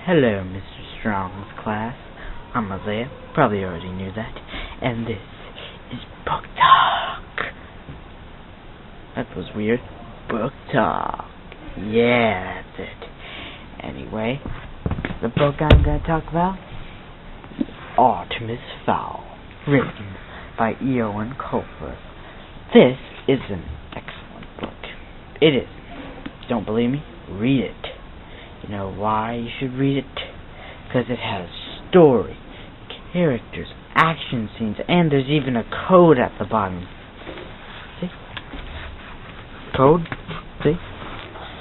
Hello, Mr. Strong's class. I'm Isaiah. Probably already knew that. And this is Book Talk. That was weird. Book Talk. Yeah, that's it. Anyway, the book I'm going to talk about is Artemis, Fowl, written by Eoin Colfer. This is an excellent book. It is. Don't believe me? Read it. You know why you should read it? Because it has story, characters, action scenes, and there's even a code at the bottom. See? Code? See?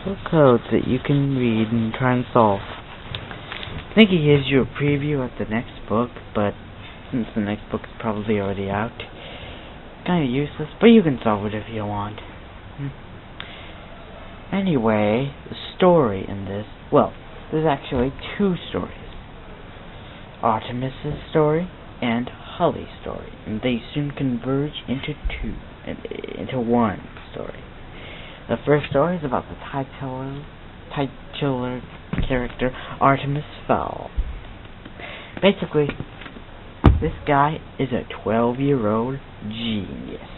Little codes that you can read and try and solve. I think it gives you a preview of the next book, but since the next book is probably already out, kind of useless, but you can solve it if you want. Anyway, the story in this, well, there's actually two stories. Artemis' story and Holly's story, and they soon converge into one story. The first story is about the titular character, Artemis Fowl. Basically, this guy is a 12-year-old genius.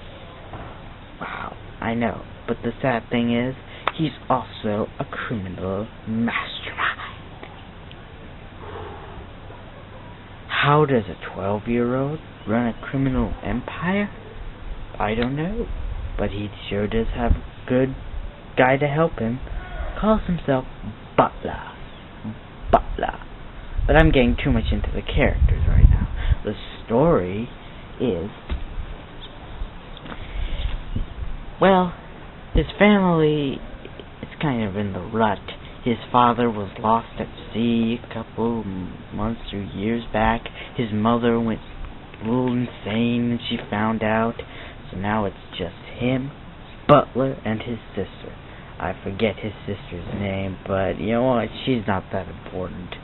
Wow, I know, but the sad thing is, he's also a criminal mastermind. How does a 12-year-old run a criminal empire? I don't know, but he sure does have a good guy to help him. Calls himself Butler. But I'm getting too much into the characters right now. The story is, well, his family is kind of in the rut. His father was lost at sea a couple months or years back. His mother went a little insane when she found out. So now it's just him, Butler, and his sister. I forget his sister's name, but you know what? She's not that important.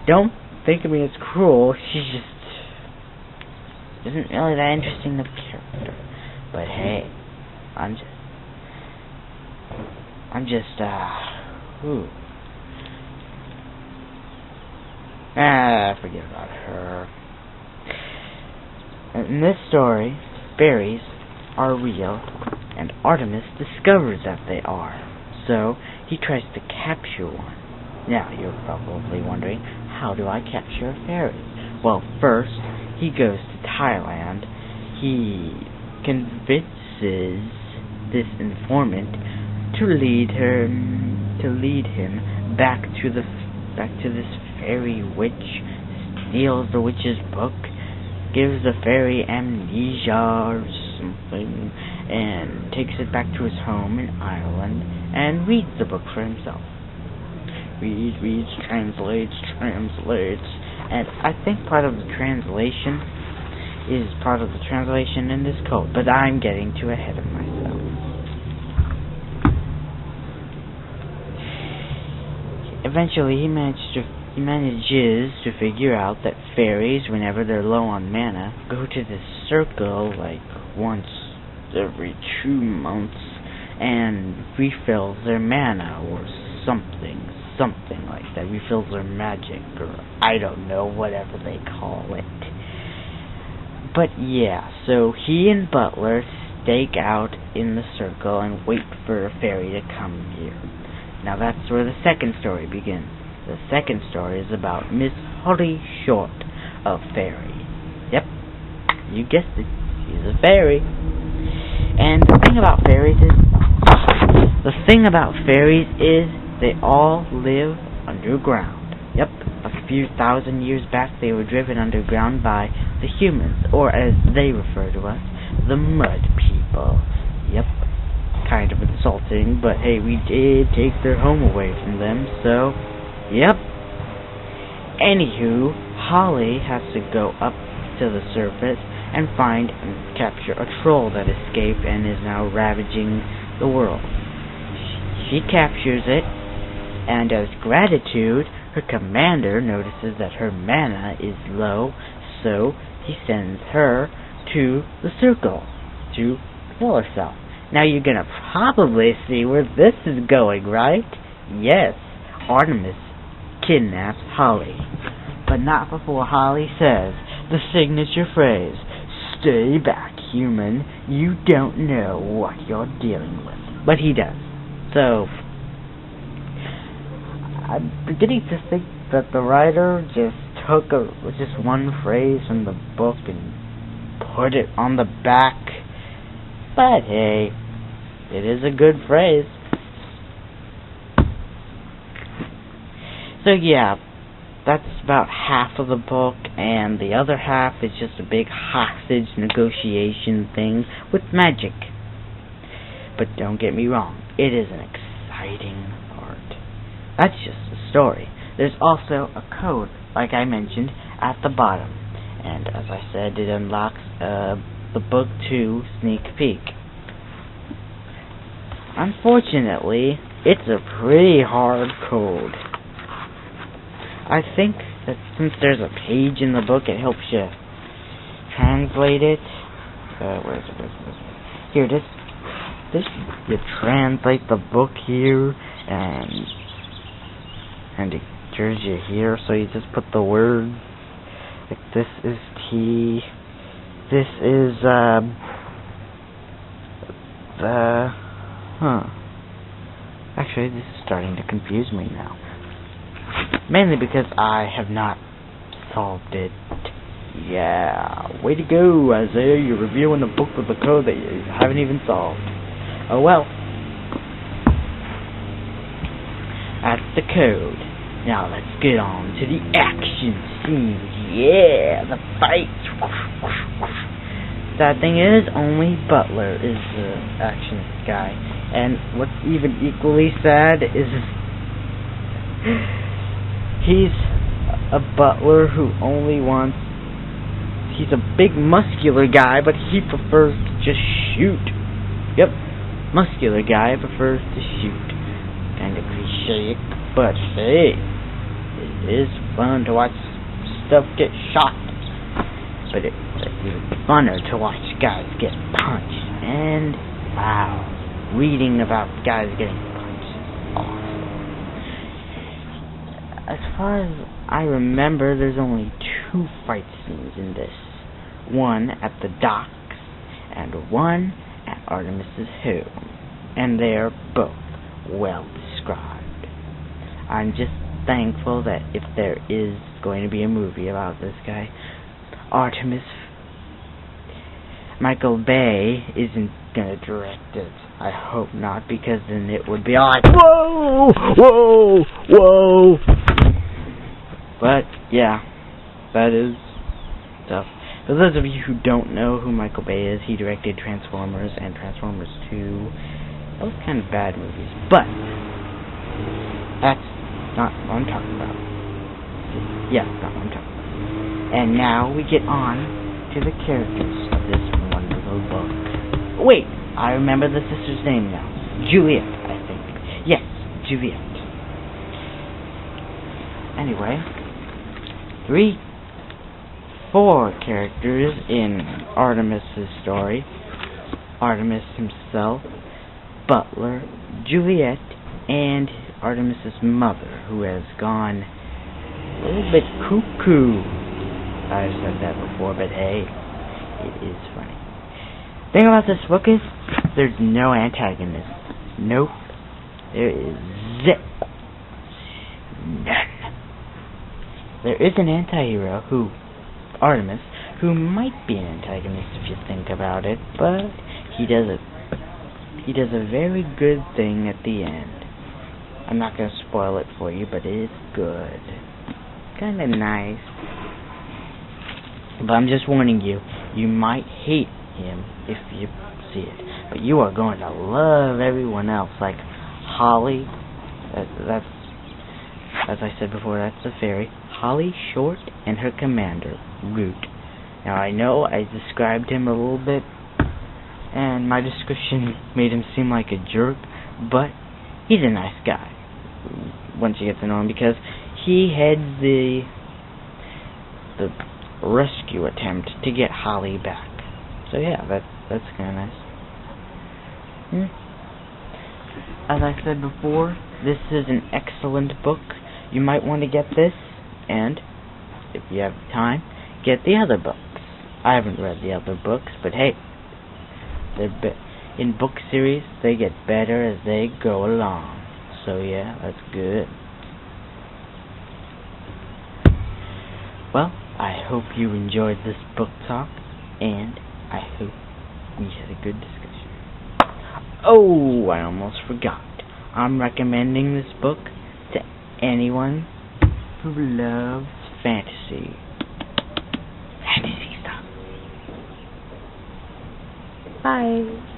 Don't think of me as cruel. She just isn't really that interesting of a character. But hey, forget about her. In this story, fairies are real, and Artemis discovers that they are. So, he tries to capture one. Now, you're probably wondering, how do I capture a fairy? Well, first, he goes to Thailand. He convinces this informant to lead him back to this fairy witch, steals the witch's book, gives the fairy amnesia or something, and takes it back to his home in Ireland and reads the book for himself. Reads, translates, and I think part of the translation in this code, but I'm getting too ahead of myself. Eventually, he manages to figure out that fairies, whenever they're low on mana, go to this circle like once every 2 months and refills their mana or something like that. Refills their magic, or I don't know, whatever they call it. But yeah, so he and Butler stake out in the circle and wait for a fairy to come here. Now that's where the second story begins. The second story is about Miss Holly Short, a fairy. Yep, you guessed it, she's a fairy. And the thing about fairies is they all live underground. Yep, a few thousand years back they were driven underground by the humans, or as they refer to us, the mud people. Yep, kind of insulting, but hey, we did take their home away from them, so, yep. Anywho, Holly has to go up to the surface and find and capture a troll that escaped and is now ravaging the world. She captures it, and as gratitude, her commander notices that her mana is low, so he sends her to the circle to kill herself. Now you're gonna probably see where this is going, right? Yes, Artemis kidnaps Holly. But not before Holly says the signature phrase, "Stay back, human. You don't know what you're dealing with." But he does. So, I'm beginning to think that the writer just took just one phrase from the book and put it on the back. But hey, it is a good phrase. So yeah, that's about half of the book, and the other half is just a big hostage negotiation thing with magic. But don't get me wrong, it is an exciting part. That's just the story. There's also a code, like I mentioned, at the bottom. And as I said, it unlocks the Book 2 sneak peek. Unfortunately, it's a pretty hard code. I think that since there's a page in the book, it helps you translate it. Where is it? Here it is. You translate the book here, and it gives you here, so you just put the word, like this is T, this is, actually, this is starting to confuse me now. Mainly because I have not solved it. Yeah, way to go, Isaiah. You're reviewing a book with a code that you haven't even solved. Oh well. That's the code. Now let's get on to the action scenes. Yeah, the fights. Sad thing is, only Butler is the action guy. And what's even equally sad is he's a butler who only wants... He's a big muscular guy, but he prefers to just shoot. Yep, muscular guy prefers to shoot. Kinda cliche, but hey, it is fun to watch stuff get shot. But it's even funner to watch guys get punched. And wow, reading about guys getting punched is awesome. As far as I remember, there's only 2 fight scenes in this. One at the docks, and one at Artemis's home. And they're both well described. I'm just thankful that if there is going to be a movie about this guy, Artemis, Michael Bay isn't gonna direct it. I hope not, because then it would be like, whoa, whoa, whoa. But yeah, that is stuff. For those of you who don't know who Michael Bay is, he directed Transformers and Transformers 2. Those kind of bad movies, but that's not what I'm talking about. Yeah, that's not what I'm talking about. And now we get on to the characters of this wonderful book. Wait, I remember the sister's name now. Juliet, I think. Yes, Juliet. Anyway, 4 characters in Artemis's story. Artemis himself, Butler, Juliet, and Artemis's mother, who has gone a little bit cuckoo. I've said that before, but hey, it is funny. The thing about this book is, there's no antagonist. Nope. There is none. There is an anti-hero Artemis, who might be an antagonist if you think about it, but he does a very good thing at the end. I'm not going to spoil it for you, but it is good. Kind of nice. But I'm just warning you, you might hate him if you see it, but you are going to love everyone else, like Holly. That's as I said before, that's the fairy. Holly Short and her commander, Root. Now I know I described him a little bit, and my description made him seem like a jerk, but he's a nice guy once you get to know him, because he heads the rescue attempt to get Holly back. So yeah, that's kind of nice. As I said before, this is an excellent book. you might want to get this, and if you have time, get the other books. I haven't read the other books, but hey, in book series, they get better as they go along. So yeah, that's good. Well, I hope you enjoyed this book talk, and I hope we had a good discussion. Oh, I almost forgot. I'm recommending this book to anyone who loves fantasy. Fantasy stuff. Bye.